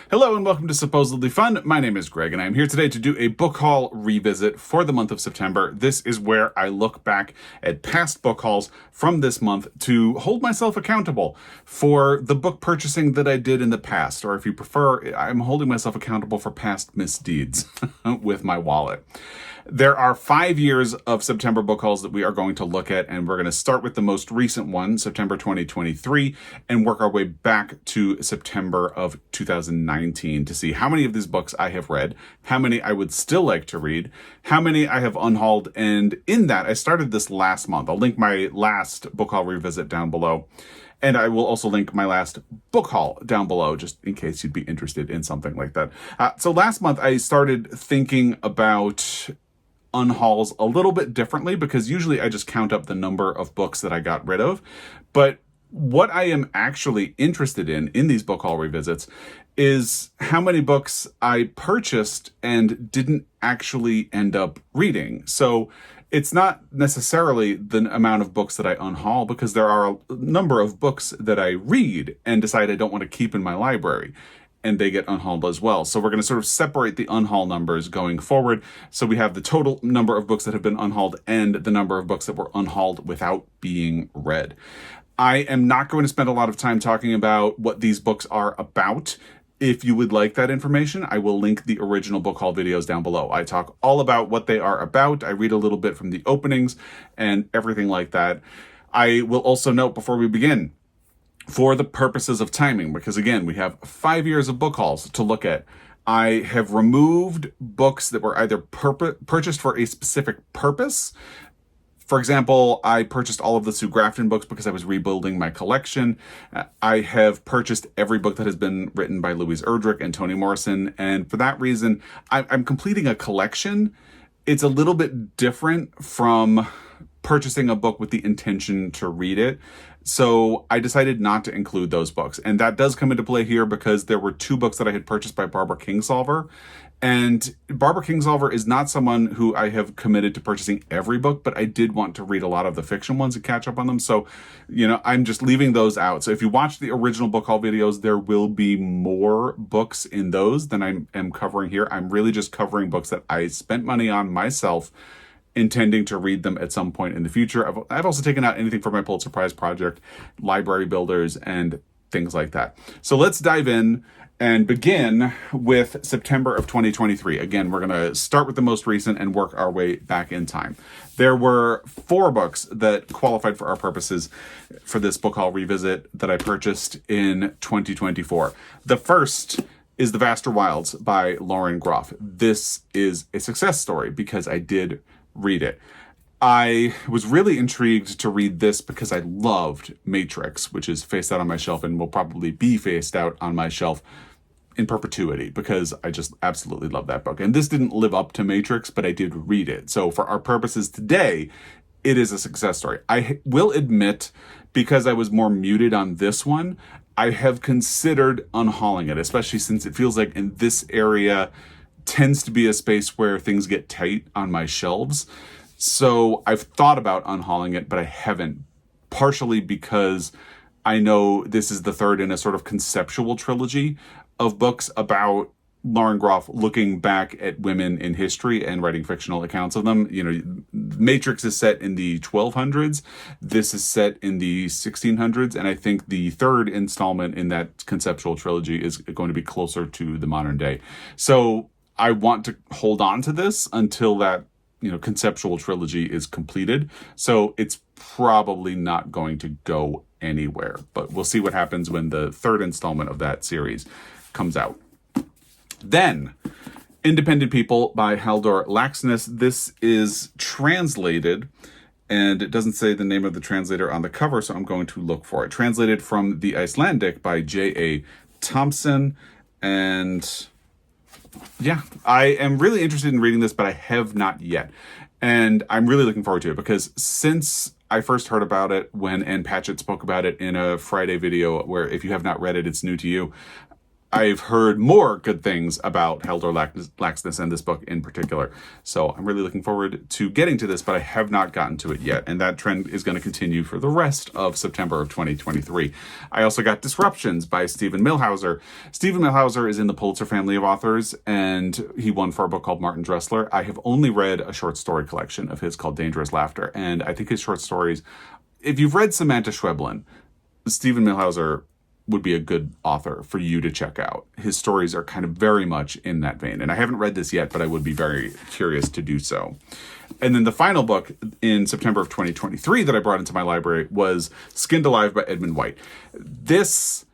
Hello and welcome to Supposedly Fun. My name is Greg and I'm here today to do a book haul revisit for the month of September. This is where I look back at past book hauls from this month to hold myself accountable for the book purchasing that I did in the past, or if you prefer, I'm holding myself accountable for past misdeeds with my wallet. There are 5 years of September book hauls that we are going to look at, and we're going to start with the most recent one, September 2023, and work our way back to September of 2019 to see how many of these books I have read, how many I would still like to read, how many I have unhauled, and in that, I started this last month. I'll link my last book haul revisit down below. And I will also link my last book haul down below, just in case you'd be interested in something like that. So last month, I started thinking about unhauls a little bit differently, because usually I just count up the number of books that I got rid of. But what I am actually interested in these book haul revisits is how many books I purchased and didn't actually end up reading. So it's not necessarily the amount of books that I unhaul, because there are a number of books that I read and decide I don't want to keep in my library, and they get unhauled as well. So we're going to sort of separate the unhaul numbers going forward. So we have the total number of books that have been unhauled and the number of books that were unhauled without being read. I am not going to spend a lot of time talking about what these books are about. If you would like that information, I will link the original book haul videos down below. I talk all about what they are about. I read a little bit from the openings and everything like that. I will also note before we begin, for the purposes of timing, because again, we have 5 years of book hauls to look at, I have removed books that were either purchased for a specific purpose. For example, I purchased all of the Sue Grafton books because I was rebuilding my collection. I have purchased every book that has been written by Louise Erdrich and Toni Morrison, and for that reason, I'm completing a collection. It's a little bit different from purchasing a book with the intention to read it. So I decided not to include those books. And that does come into play here because there were 2 books that I had purchased by Barbara Kingsolver. And Barbara Kingsolver is not someone who I have committed to purchasing every book, but I did want to read a lot of the fiction ones and catch up on them. So, I'm just leaving those out. So if you watch the original book haul videos, there will be more books in those than I am covering here. I'm really just covering books that I spent money on myself, intending to read them at some point in the future. I've also taken out anything from my Pulitzer Project, library builders, and things like that. So let's dive in and begin with September of 2023. Again, we're going to start with the most recent and work our way back in time. There were 4 books that qualified for our purposes for this book haul revisit that I purchased in 2024. The first is The Vaster Wilds by Lauren Groff. This is a success story because I did read it. I was really intrigued to read this because I loved Matrix, which is faced out on my shelf and will probably be faced out on my shelf in perpetuity because I just absolutely love that book. And this didn't live up to Matrix, but I did read it. So for our purposes today, it is a success story. I will admit, because I was more muted on this one, I have considered unhauling it, especially since it feels like in this area tends to be a space where things get tight on my shelves. So I've thought about unhauling it, but I haven't, partially because I know this is the third in a sort of conceptual trilogy of books about Lauren Groff looking back at women in history and writing fictional accounts of them. Matrix is set in the 1200s. This is set in the 1600s. And I think the third installment in that conceptual trilogy is going to be closer to the modern day. So I want to hold on to this until that, conceptual trilogy is completed. So it's probably not going to go anywhere, but we'll see what happens when the third installment of that series comes out. Then, Independent People by Halldór Laxness. This is translated, and it doesn't say the name of the translator on the cover, so I'm going to look for it. Translated from the Icelandic by J.A. Thompson, and yeah, I am really interested in reading this, but I have not yet. And I'm really looking forward to it because since I first heard about it when Ann Patchett spoke about it in a Friday video where if you have not read it, it's new to you, I've heard more good things about Halldór Laxness and this book in particular. So I'm really looking forward to getting to this, but I have not gotten to it yet. And that trend is going to continue for the rest of September of 2023. I also got Disruptions by Stephen Millhauser. Stephen Millhauser is in the Pulitzer family of authors, and he won for a book called Martin Dressler. I have only read a short story collection of his called Dangerous Laughter. And I think his short stories, if you've read Samantha Schweblin, Stephen Millhauser would be a good author for you to check out. His stories are kind of very much in that vein. And I haven't read this yet, but I would be very curious to do so. And then the final book in September of 2023 that I brought into my library was Skinned Alive by Edmund White. This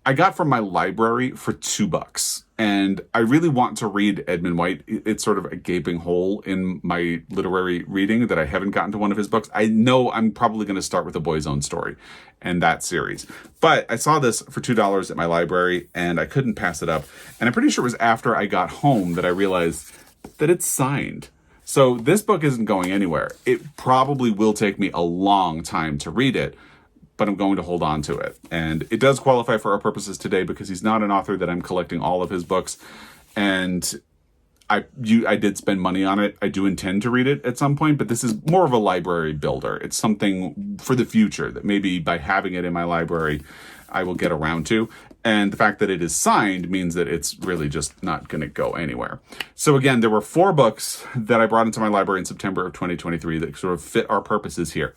I got from my library for $2. And I really want to read Edmund White. It's sort of a gaping hole in my literary reading that I haven't gotten to one of his books. I know I'm probably going to start with A Boy's Own Story and that series. But I saw this for $2 at my library and I couldn't pass it up. And I'm pretty sure it was after I got home that I realized that it's signed. So this book isn't going anywhere. It probably will take me a long time to read it, but I'm going to hold on to it. And it does qualify for our purposes today because he's not an author that I'm collecting all of his books. And I did spend money on it. I do intend to read it at some point, but this is more of a library builder. It's something for the future that maybe by having it in my library, I will get around to. And the fact that it is signed means that it's really just not going to go anywhere. So again, there were 4 books that I brought into my library in September of 2023 that sort of fit our purposes here.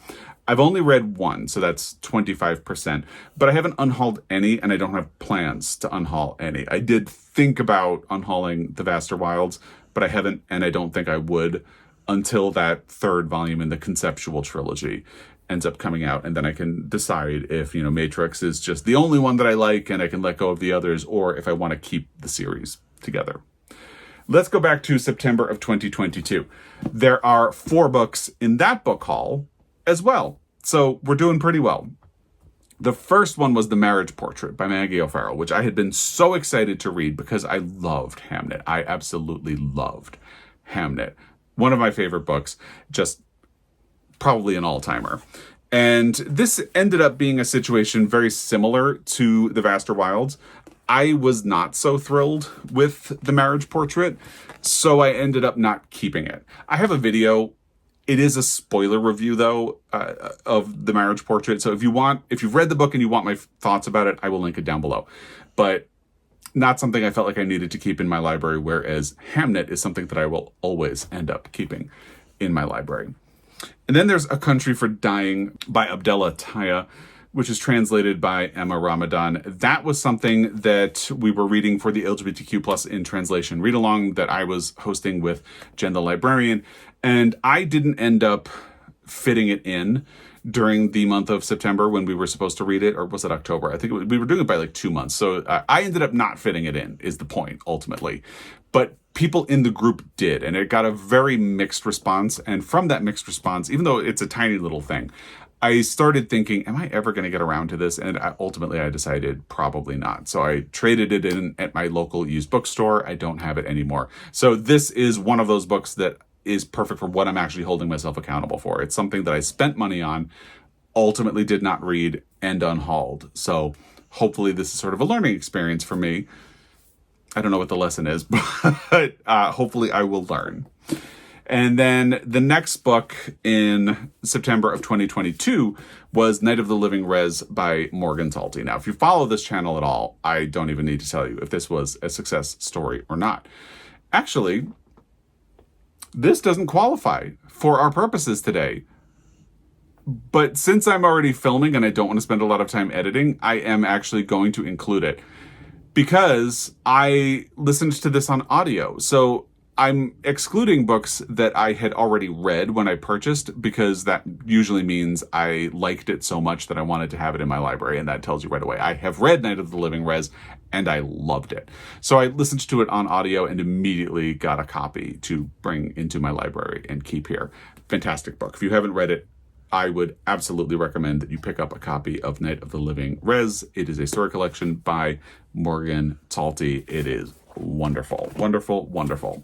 I've only read 1, so that's 25%, but I haven't unhauled any, and I don't have plans to unhaul any. I did think about unhauling The Vaster Wilds, but I haven't, and I don't think I would until that 3rd volume in the conceptual trilogy ends up coming out, and then I can decide if, Matrix is just the only one that I like and I can let go of the others, or if I want to keep the series together. Let's go back to September of 2022. There are 4 books in that book haul as well. So we're doing pretty well. The first one was The Marriage Portrait by Maggie O'Farrell, which I had been so excited to read because I loved Hamnet. I absolutely loved Hamnet. One of my favorite books, just probably an all-timer. And this ended up being a situation very similar to The Vaster Wilds. I was not so thrilled with The Marriage Portrait, so I ended up not keeping it. I have a video. It is a spoiler review, though, of The Marriage Portrait. So if you've read the book and you want my thoughts about it, I will link it down below. But not something I felt like I needed to keep in my library, whereas Hamnet is something that I will always end up keeping in my library. And then there's A Country for Dying by Abdellah Taïa, which is translated by Emma Ramadan. That was something that we were reading for the LGBTQ plus in translation read-along that I was hosting with Jen the librarian. And I didn't end up fitting it in during the month of September when we were supposed to read it, or was it October? I think we were doing it by like 2 months. So I ended up not fitting it in, is the point, ultimately. But people in the group did, and it got a very mixed response. And from that mixed response, even though it's a tiny little thing, I started thinking, am I ever going to get around to this? And ultimately, I decided probably not. So I traded it in at my local used bookstore. I don't have it anymore. So this is one of those books that is perfect for what I'm actually holding myself accountable for. It's something that I spent money on, ultimately did not read, and unhauled. So hopefully this is sort of a learning experience for me. I don't know what the lesson is, but hopefully I will learn. And then the next book in September of 2022 was Night of the Living Res by Morgan Talty. Now, if you follow this channel at all, I don't even need to tell you if this was a success story or not. Actually, this doesn't qualify for our purposes today. But since I'm already filming and I don't want to spend a lot of time editing, I am actually going to include it because I listened to this on audio. So I'm excluding books that I had already read when I purchased, because that usually means I liked it so much that I wanted to have it in my library, and that tells you right away. I have read Night of the Living Res, and I loved it. So I listened to it on audio and immediately got a copy to bring into my library and keep here. Fantastic book. If you haven't read it, I would absolutely recommend that you pick up a copy of Night of the Living Res. It is a story collection by Morgan Talty. It is wonderful, wonderful, wonderful.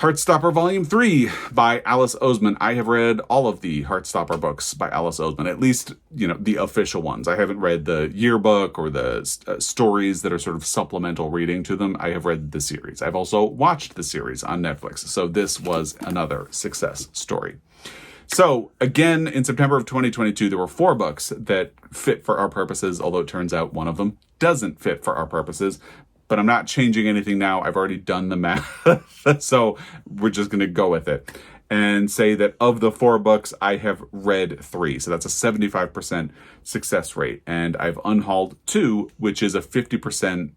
Heartstopper Volume 3 by Alice Oseman. I have read all of the Heartstopper books by Alice Oseman, at least, the official ones. I haven't read the yearbook or the stories that are sort of supplemental reading to them. I have read the series. I've also watched the series on Netflix. So this was another success story. So again, in September of 2022, there were 4 books that fit for our purposes, although it turns out one of them doesn't fit for our purposes. But I'm not changing anything now. I've already done the math. So we're just going to go with it and say that of the 4 books, I have read 3. So that's a 75% success rate. And I've unhauled 2, which is a 50%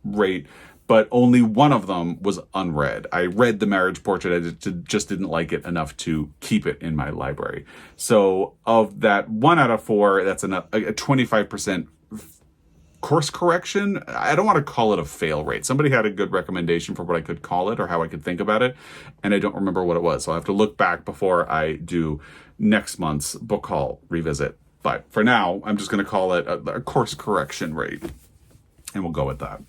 rate. But only one of them was unread. I read The Marriage Portrait. I just didn't like it enough to keep it in my library. So of that 1 out of 4, that's a 25% course correction. I don't want to call it a fail rate. Somebody had a good recommendation for what I could call it or how I could think about it, and I don't remember what it was. So I have to look back before I do next month's book haul revisit. But for now, I'm just going to call it a course correction rate, and we'll go with that.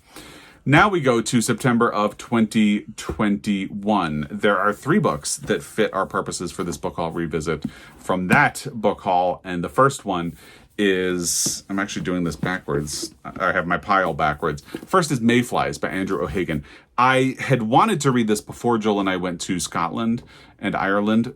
Now we go to September of 2021. There are 3 books that fit our purposes for this book haul revisit from that book haul, and the first one is, I'm actually doing this backwards. I have my pile backwards. First is Mayflies by Andrew O'Hagan. I had wanted to read this before Joel and I went to Scotland and Ireland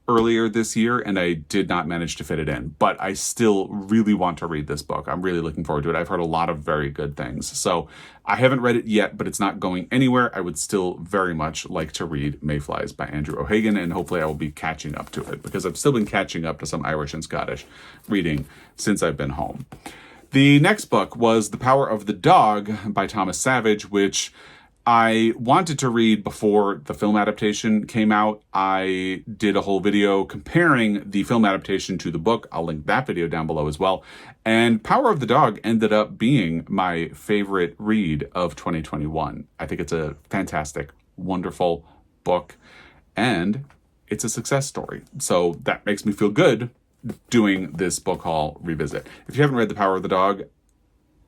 earlier this year, and I did not manage to fit it in. But I still really want to read this book. I'm really looking forward to it. I've heard a lot of very good things. So I haven't read it yet, but it's not going anywhere. I would still very much like to read Mayflies by Andrew O'Hagan, and hopefully I will be catching up to it, because I've still been catching up to some Irish and Scottish reading since I've been home. The next book was The Power of the Dog by Thomas Savage, which I wanted to read before the film adaptation came out. I did a whole video comparing the film adaptation to the book. I'll link that video down below as well. And Power of the Dog ended up being my favorite read of 2021. I think it's a fantastic, wonderful book, and it's a success story. So that makes me feel good doing this book haul revisit. If you haven't read The Power of the Dog,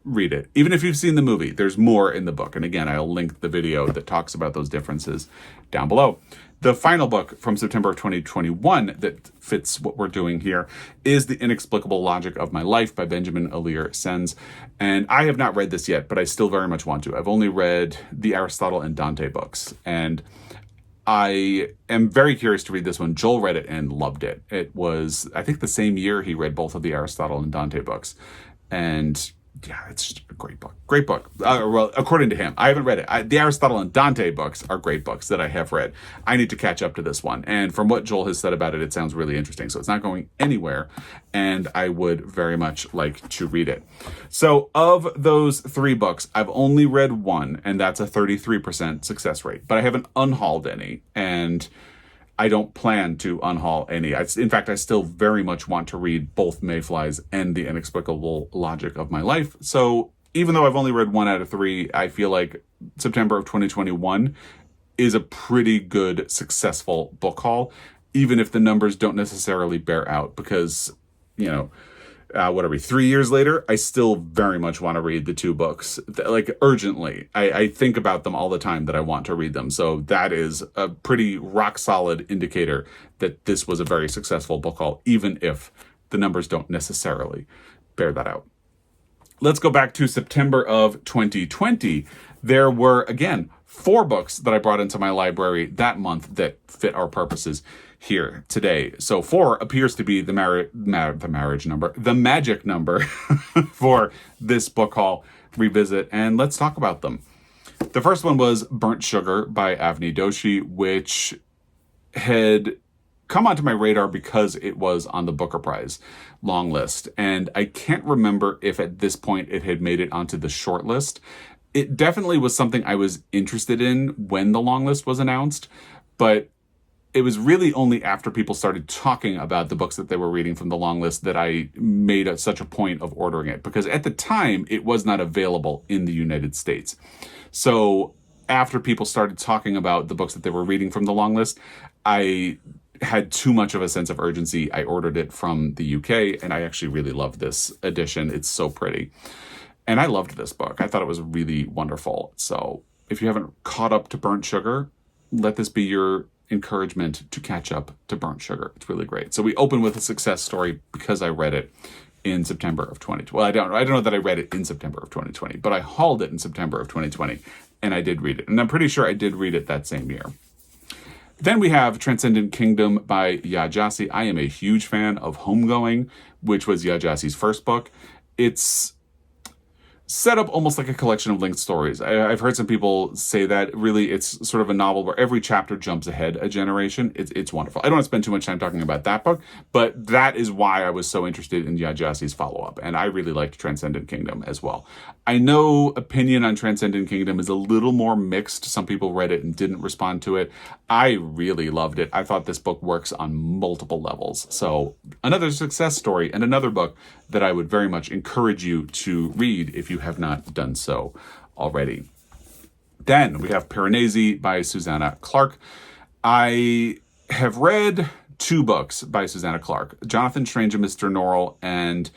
read it. Even if you've seen the movie, there's more in the book. And again, I'll link the video that talks about those differences down below. The final book from September of 2021 that fits what we're doing here is The Inexplicable Logic of My Life by Benjamin Alir Sens. And I have not read this yet, but I still very much want to. I've only read the Aristotle and Dante books, and I am very curious to read this one. Joel read it and loved it. It was, I think, the same year he read both of the Aristotle and Dante books. And yeah, it's just a great book. Great book. Well, according to him. I haven't read it. The Aristotle and Dante books are great books that I have read. I need to catch up to this one. And from what Joel has said about it, it sounds really interesting. So it's not going anywhere, and I would very much like to read it. So of those 3 books, I've only read 1, and that's a 33% success rate. But I haven't unhauled any, and I don't plan to unhaul any. In fact, I still very much want to read both Mayflies and The Inexplicable Logic of My Life. So even though I've only read 1 out of 3, I feel like September of 2021 is a pretty good, successful book haul, even if the numbers don't necessarily bear out, because, what are we, 3 years later, I still very much want to read the 2 books, like urgently. I think about them all the time that I want to read them. So that is a pretty rock solid indicator that this was a very successful book haul, even if the numbers don't necessarily bear that out. Let's go back to September of 2020. There were, again, 4 books that I brought into my library that month that fit our purposes here today. So 4 appears to be the magic number for this book haul revisit, and let's talk about them. The first one was Burnt Sugar by Avni Doshi, which had come onto my radar because it was on the Booker Prize long list, and I can't remember if at this point it had made it onto the short list. It definitely was something I was interested in when the long list was announced, but it was really only after people started talking about the books that they were reading from the long list that I made such a point of ordering it, because at the time it was not available in the United States. So after people started talking about the books that they were reading from the long list, I had too much of a sense of urgency. I ordered it from the UK, and I actually really love this edition. It's so pretty. And I loved this book. I thought it was really wonderful. So if you haven't caught up to Burnt Sugar, let this be your encouragement to catch up to Burnt Sugar. It's really great. So we open with a success story because I read it in September of 2020. Well, I don't know that I read it in September of 2020, but I hauled it in September of 2020, and I did read it. And I'm pretty sure I did read it that same year. Then we have Transcendent Kingdom by Yaa Gyasi. I am a huge fan of Homegoing, which was Yaa Gyasi's first book. It's set up almost like a collection of linked stories. I've heard some people say that really it's sort of a novel where every chapter jumps ahead a generation. It's wonderful. I don't want to spend too much time talking about that book, but that is why I was so interested in Yaa Gyasi's follow-up, and I really liked Transcendent Kingdom as well. I know opinion on Transcendent Kingdom is a little more mixed. Some people read it and didn't respond to it. I really loved it. I thought this book works on multiple levels. So another success story and another book that I would very much encourage you to read if you have not done so already. Then we have Piranesi by Susanna Clarke. I have read 2 books by Susanna Clarke, Jonathan Strange and Mr. Norrell, and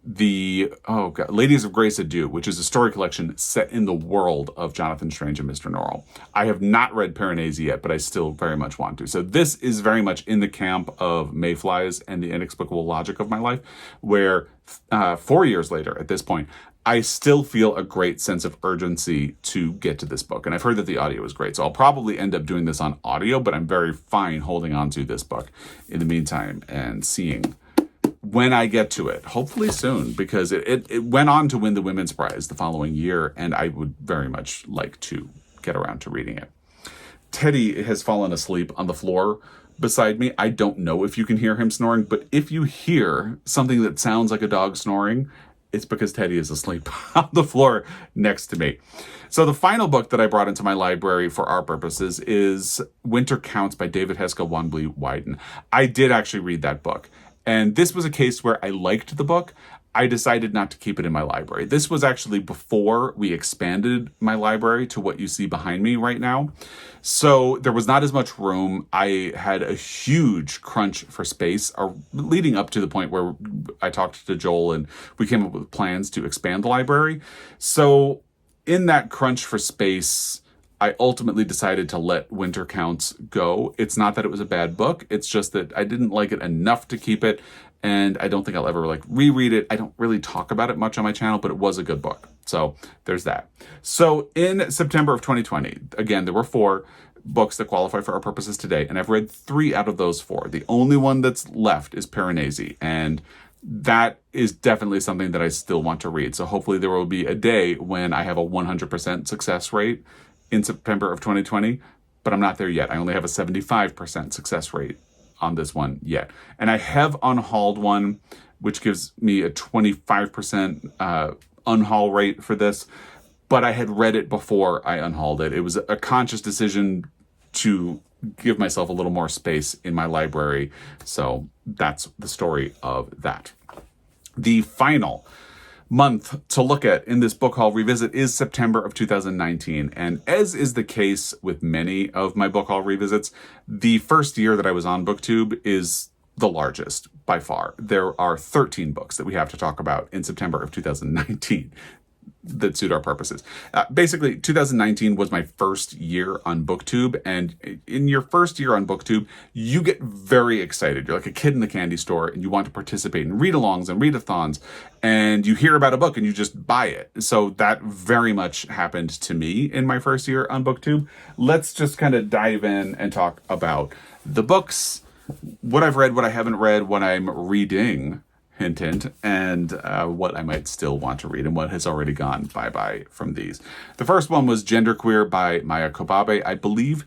Ladies of Grace Adieu, which is a story collection set in the world of Jonathan Strange and Mr. Norrell. I have not read Piranesi yet, but I still very much want to. So this is very much in the camp of Mayflies and the Inexplicable Logic of My Life, where 4 years later, at this point, I still feel a great sense of urgency to get to this book. And I've heard that the audio is great. So I'll probably end up doing this on audio, but I'm very fine holding on to this book in the meantime and seeing when I get to it, hopefully soon, because it went on to win the Women's Prize the following year, and I would very much like to get around to reading it. Teddy has fallen asleep on the floor beside me. I don't know if you can hear him snoring, but if you hear something that sounds like a dog snoring, it's because Teddy is asleep on the floor next to me. So the final book that I brought into my library for our purposes is Winter Counts by David Heska Wanbli Weiden. I did actually read that book. And this was a case where I liked the book. I decided not to keep it in my library. This was actually before we expanded my library to what you see behind me right now. So there was not as much room. I had a huge crunch for space leading up to the point where I talked to Joel and we came up with plans to expand the library. So in that crunch for space, I ultimately decided to let Winter Counts go. It's not that it was a bad book. It's just that I didn't like it enough to keep it. And I don't think I'll ever reread it. I don't really talk about it much on my channel, but it was a good book. So there's that. So in September of 2020, again, there were 4 books that qualify for our purposes today. And I've read 3 out of those 4. The only one that's left is Piranesi. And that is definitely something that I still want to read. So hopefully there will be a day when I have a 100% success rate in September of 2020, but I'm not there yet. I only have a 75% success rate on this one yet. And I have unhauled one, which gives me a 25% unhaul rate for this, but I had read it before I unhauled it. It was a conscious decision to give myself a little more space in my library. So that's the story of that. The final month to look at in this book haul revisit is September of 2019. And as is the case with many of my book haul revisits, the first year that I was on BookTube is the largest by far. There are 13 books that we have to talk about in September of 2019 that suit our purposes. Basically, 2019 was my first year on BookTube, and in your first year on BookTube, you get very excited. You're like a kid in the candy store, and you want to participate in read-alongs and readathons, and you hear about a book, and you just buy it. So that very much happened to me in my first year on BookTube. Let's just kind of dive in and talk about the books, what I've read, what I haven't read, what I'm reading, hint, hint, and what I might still want to read and what has already gone bye-bye from these. The first one was Genderqueer by Maya Kobabe. I believe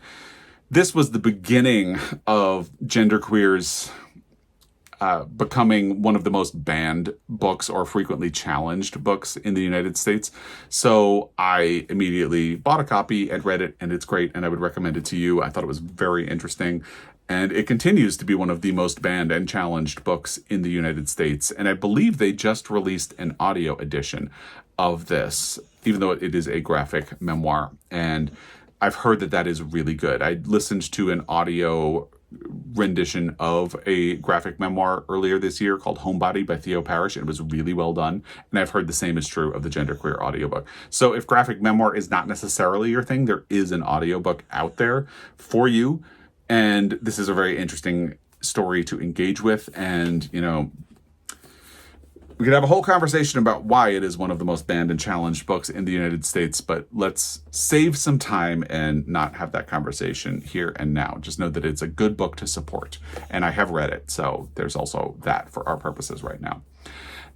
this was the beginning of Genderqueer's becoming one of the most banned books or frequently challenged books in the United States. So I immediately bought a copy and read it, and it's great, and I would recommend it to you. I thought it was very interesting. And it continues to be one of the most banned and challenged books in the United States. And I believe they just released an audio edition of this, even though it is a graphic memoir. And I've heard that that is really good. I listened to an audio rendition of a graphic memoir earlier this year called Homebody by Theo Parrish. It was really well done. And I've heard the same is true of the Genderqueer audiobook. So if graphic memoir is not necessarily your thing, there is an audiobook out there for you. And this is a very interesting story to engage with. And, you know, we could have a whole conversation about why it is one of the most banned and challenged books in the United States, but let's save some time and not have that conversation here and now. Just know that it's a good book to support, and I have read it, so there's also that for our purposes right now.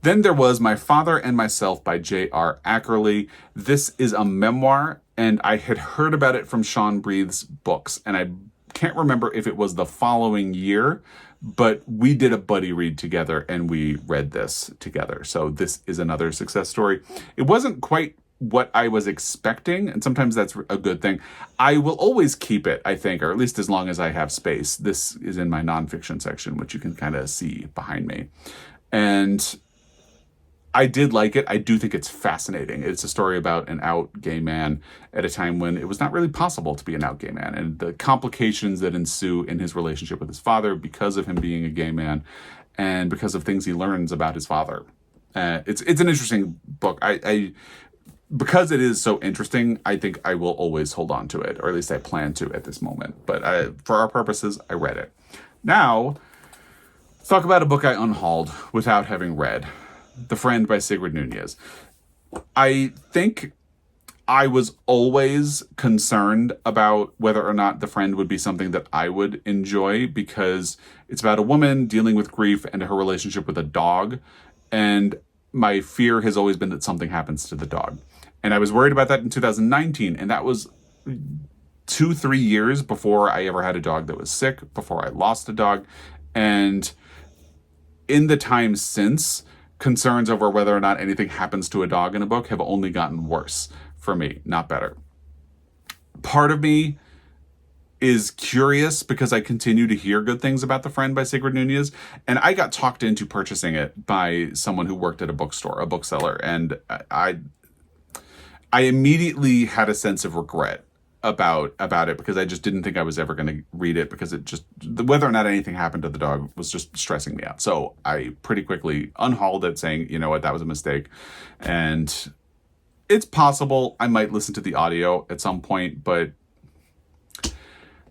Then there was My Father and Myself by J.R. Ackerley. This is a memoir, and I had heard about it from Sean Breathe's books, and I can't remember if it was the following year, but we did a buddy read together and we read this together. So this is another success story. It wasn't quite what I was expecting, and sometimes that's a good thing. I will always keep it, I think, or at least as long as I have space. This is in my nonfiction section, which you can kind of see behind me. And I did like it. I do think it's fascinating. It's a story about an out gay man at a time when it was not really possible to be an out gay man, and the complications that ensue in his relationship with his father because of him being a gay man and because of things he learns about his father. It's an interesting book. I because it is so interesting, I think I will always hold on to it, or at least I plan to at this moment. But for our purposes, I read it. Now, let's talk about a book I unhauled without having read. The Friend by Sigrid Nunez. I think I was always concerned about whether or not The Friend would be something that I would enjoy, because it's about a woman dealing with grief and her relationship with a dog. And my fear has always been that something happens to the dog. And I was worried about that in 2019. And that was 2-3 years before I ever had a dog that was sick, before I lost a dog. And in the time since, concerns over whether or not anything happens to a dog in a book have only gotten worse for me, not better. Part of me is curious because I continue to hear good things about The Friend by Sigrid Nunez, and I got talked into purchasing it by someone who worked at a bookstore, a bookseller, and I immediately had a sense of regret about it, because I just didn't think I was ever going to read it, because it just, whether or not anything happened to the dog was just stressing me out. So I pretty quickly unhauled it, saying, you know what, that was a mistake. And it's possible I might listen to the audio at some point, but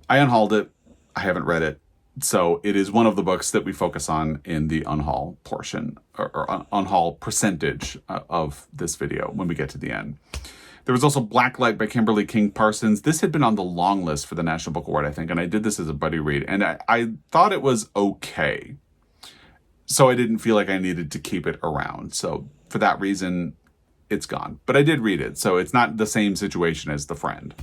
I unhauled it. I haven't read it. So it is one of the books that we focus on in the unhaul portion, or unhaul percentage of this video when we get to the end. There was also Blacklight by Kimberly King Parsons. This had been on the long list for the National Book Award, I think, and I did this as a buddy read, and I thought it was okay. So I didn't feel like I needed to keep it around. So for that reason, it's gone. But I did read it, so it's not the same situation as The Friend.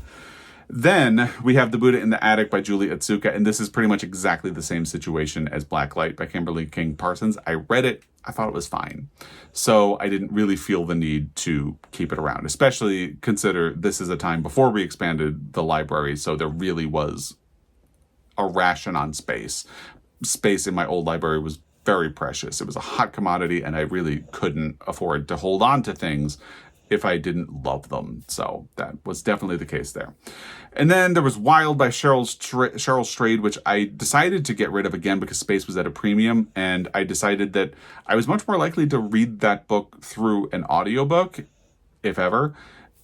Then we have The Buddha in the Attic by Julie Otsuka, and this is pretty much exactly the same situation as Blacklight by Kimberly King Parsons. I read it. I thought it was fine. So I didn't really feel the need to keep it around, especially consider this is a time before we expanded the library, so there really was a ration on space. Space in my old library was very precious. It was a hot commodity, and I really couldn't afford to hold on to things if I didn't love them. So that was definitely the case there. And then there was Wild by Cheryl Strayed, which I decided to get rid of again because space was at a premium. And I decided that I was much more likely to read that book through an audiobook, if ever.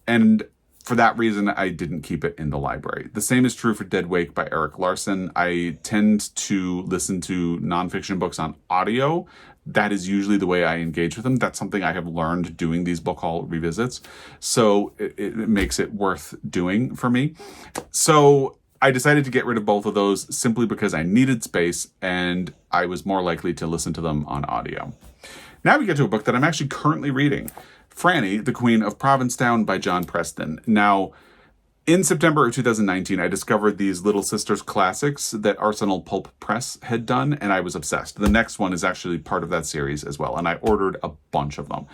And for that reason, I didn't keep it in the library. The same is true for Dead Wake by Eric Larson. I tend to listen to nonfiction books on audio. That is usually the way I engage with them. That's something I have learned doing these book haul revisits. So it makes it worth doing for me. So I decided to get rid of both of those simply because I needed space and I was more likely to listen to them on audio. Now we get to a book that I'm actually currently reading. Franny, the Queen of Provincetown by John Preston. Now, in September of 2019, I discovered these Little Sisters classics that Arsenal Pulp Press had done, and I was obsessed. The next one is actually part of that series as well, and I ordered a bunch of them.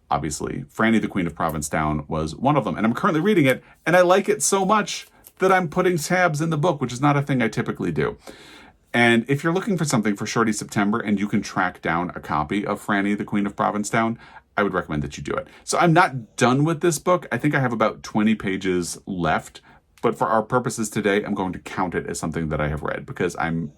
Obviously, Franny, the Queen of Provincetown was one of them, and I'm currently reading it, and I like it so much that I'm putting tabs in the book, which is not a thing I typically do. And if you're looking for something for Shorty September and you can track down a copy of Franny, the Queen of Provincetown, I would recommend that you do it. So I'm not done with this book. I think I have about 20 pages left, But for our purposes today, I'm going to count it as something that I have read because I'm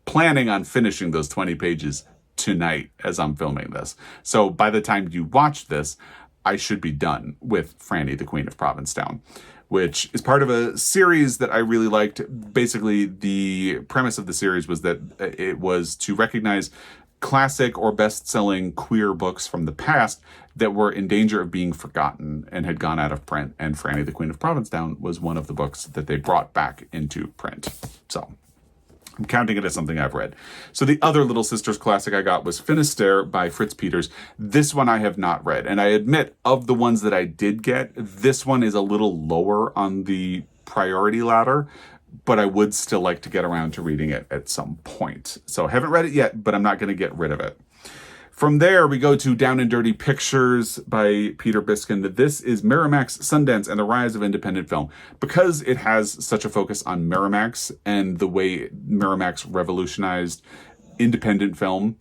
planning on finishing those 20 pages tonight as I'm filming this. So by the time you watch this, I should be done with Franny, the Queen of Provincetown, which is part of a series that I really liked. Basically, the premise of the series was that it was to recognize classic or best-selling queer books from the past that were in danger of being forgotten and had gone out of print. And Franny, the Queen of Provincetown was one of the books that they brought back into print. So I'm counting it as something I've read. So the other Little Sisters classic I got was Finisterre by Fritz Peters. This one I have not read. And I admit, of the ones that I did get, this one is a little lower on the priority ladder, but I would still like to get around to reading it at some point. So I haven't read it yet, but I'm not going to get rid of it. From there, we go to Down and Dirty Pictures by Peter Biskind. This is Miramax, Sundance, and the Rise of Independent Film. Because it has such a focus on Miramax and the way Miramax revolutionized independent film,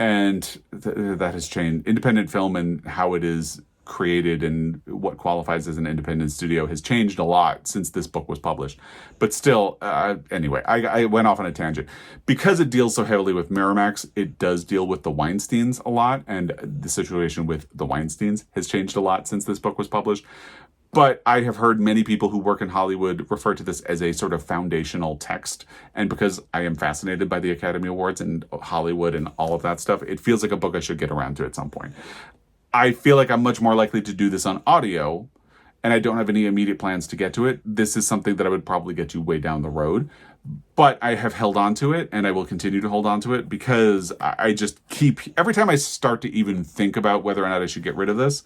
and that has changed. Independent film and how it is created and what qualifies as an independent studio has changed a lot since this book was published. But still, anyway, I went off on a tangent. Because it deals so heavily with Miramax, it does deal with the Weinsteins a lot, and the situation with the Weinsteins has changed a lot since this book was published. But I have heard many people who work in Hollywood refer to this as a sort of foundational text. And because I am fascinated by the Academy Awards and Hollywood and all of that stuff, it feels like a book I should get around to at some point. I feel like I'm much more likely to do this on audio, and I don't have any immediate plans to get to it. This is something that I would probably get to way down the road. But I have held on to it, and I will continue to hold on to it because I just keep... Every time I start to even think about whether or not I should get rid of this,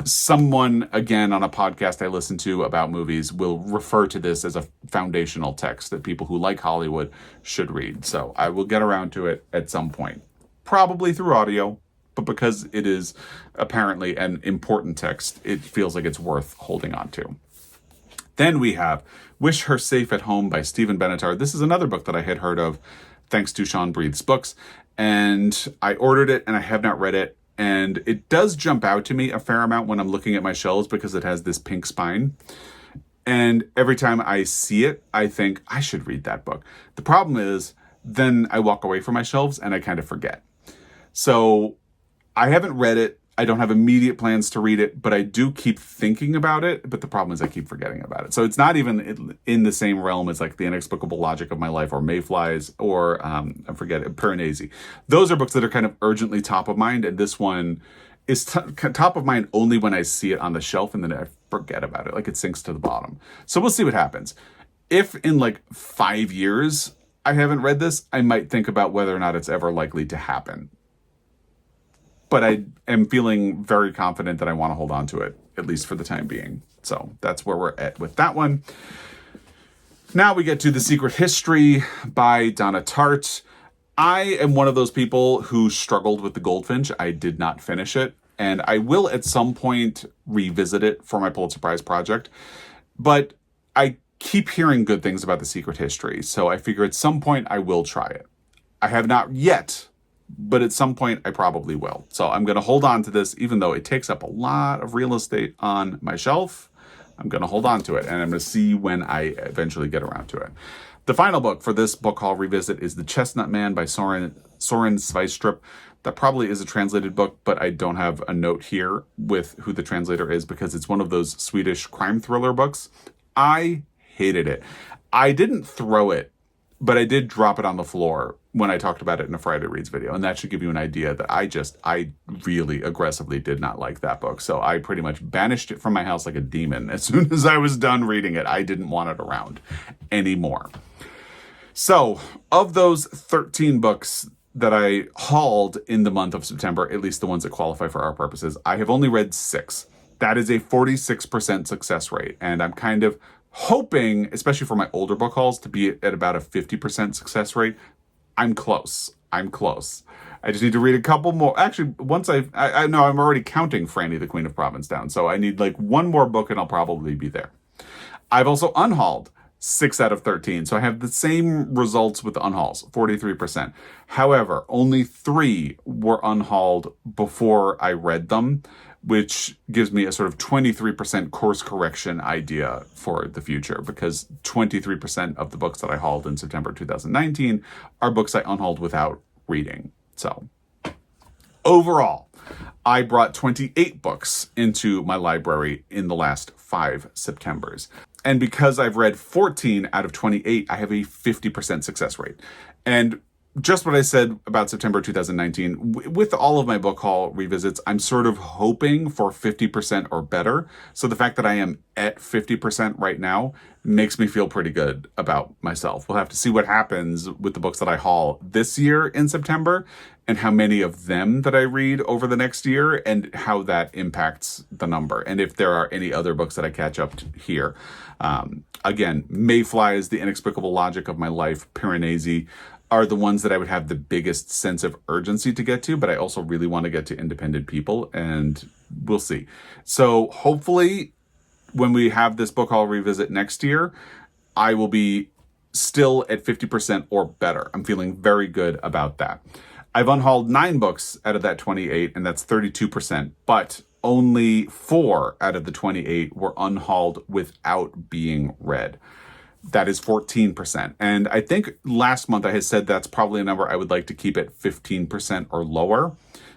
someone, again, on a podcast I listen to about movies will refer to this as a foundational text that people who like Hollywood should read. So I will get around to it at some point, probably through audio. But because it is apparently an important text, it feels like it's worth holding on to. Then we have Wish Her Safe at Home by Stephen Benatar. This is another book that I had heard of thanks to Sean Breathe's books. And I ordered it and I have not read it. And it does jump out to me a fair amount when I'm looking at my shelves because it has this pink spine. And every time I see it, I think I should read that book. The problem is then I walk away from my shelves and I kind of forget. So I haven't read it. I don't have immediate plans to read it, but I do keep thinking about it. But the problem is I keep forgetting about it. So it's not even in the same realm as like The Inexplicable Logic of My Life or Mayflies or I forget it, Piranesi. Those are books that are kind of urgently top of mind. And this one is top of mind only when I see it on the shelf and then I forget about it. Like it sinks to the bottom. So we'll see what happens. If in like 5 years I haven't read this, I might think about whether or not it's ever likely to happen. But I am feeling very confident that I want to hold on to it, at least for the time being. So that's where we're at with that one. Now we get to The Secret History by Donna Tartt. I am one of those people who struggled with The Goldfinch. I did not finish it. And I will at some point revisit it for my Pulitzer Prize project. But I keep hearing good things about The Secret History. So I figure at some point I will try it. I have not yet, but at some point I probably will. So I'm going to hold on to this, even though it takes up a lot of real estate on my shelf. I'm going to hold on to it, and I'm going to see when I eventually get around to it. The final book for this book haul revisit is The Chestnut Man by Soren Sveistrup. That probably is a translated book, but I don't have a note here with who the translator is because it's one of those Swedish crime thriller books. I hated it. I didn't throw it, but I did drop it on the floor when I talked about it in a Friday Reads video. And that should give you an idea that I really aggressively did not like that book. So I pretty much banished it from my house like a demon. As soon as I was done reading it, I didn't want it around anymore. So of those 13 books that I hauled in the month of September, at least the ones that qualify for our purposes, I have only read 6. That is a 46% success rate. And I'm kind of hoping, especially for my older book hauls, to be at about a 50% success rate. I'm close. I just need to read a couple more. Actually, once I know I'm already counting Franny, the Queen of Provincetown. So I need like one more book and I'll probably be there. I've also unhauled 6 out of 13. So I have the same results with the unhauls, 43%. However, only 3 were unhauled before I read them, which gives me a sort of 23% course correction idea for the future, because 23% of the books that I hauled in September 2019 are books I unhauled without reading. So overall, I brought 28 books into my library in the last 5 Septembers. And because I've read 14 out of 28, I have a 50% success rate. And just what I said about September 2019, with all of my book haul revisits, I'm sort of hoping for 50% or better. So the fact that I am at 50% right now makes me feel pretty good about myself. We'll have to see what happens with the books that I haul this year in September, and how many of them that I read over the next year, and how that impacts the number, and if there are any other books that I catch up to here. Again, Mayflies, The Inexplicable Logic of My Life, Piranesi are the ones that I would have the biggest sense of urgency to get to, but I also really want to get to Independent People, and we'll see. So hopefully when we have this book haul revisit next year, I will be still at 50% or better. I'm feeling very good about that. I've unhauled 9 books out of that 28, and that's 32%, but only 4 out of the 28 were unhauled without being read. That is 14%. And I think last month I had said that's probably a number I would like to keep at 15% or lower.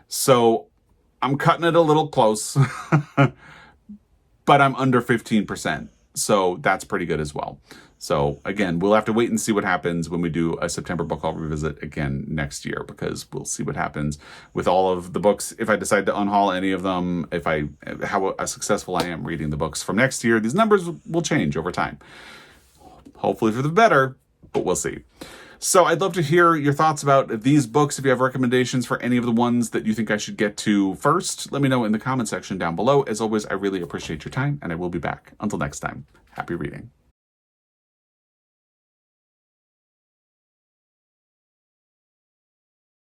So I'm cutting it a little close, but I'm under 15%. So that's pretty good as well. So again, we'll have to wait and see what happens when we do a September book haul revisit again next year, because we'll see what happens with all of the books. If I decide to unhaul any of them, how successful I am reading the books from next year, these numbers will change over time. Hopefully for the better, but we'll see. So I'd love to hear your thoughts about these books. If you have recommendations for any of the ones that you think I should get to first, let me know in the comment section down below. As always, I really appreciate your time, and I will be back. Until next time, happy reading.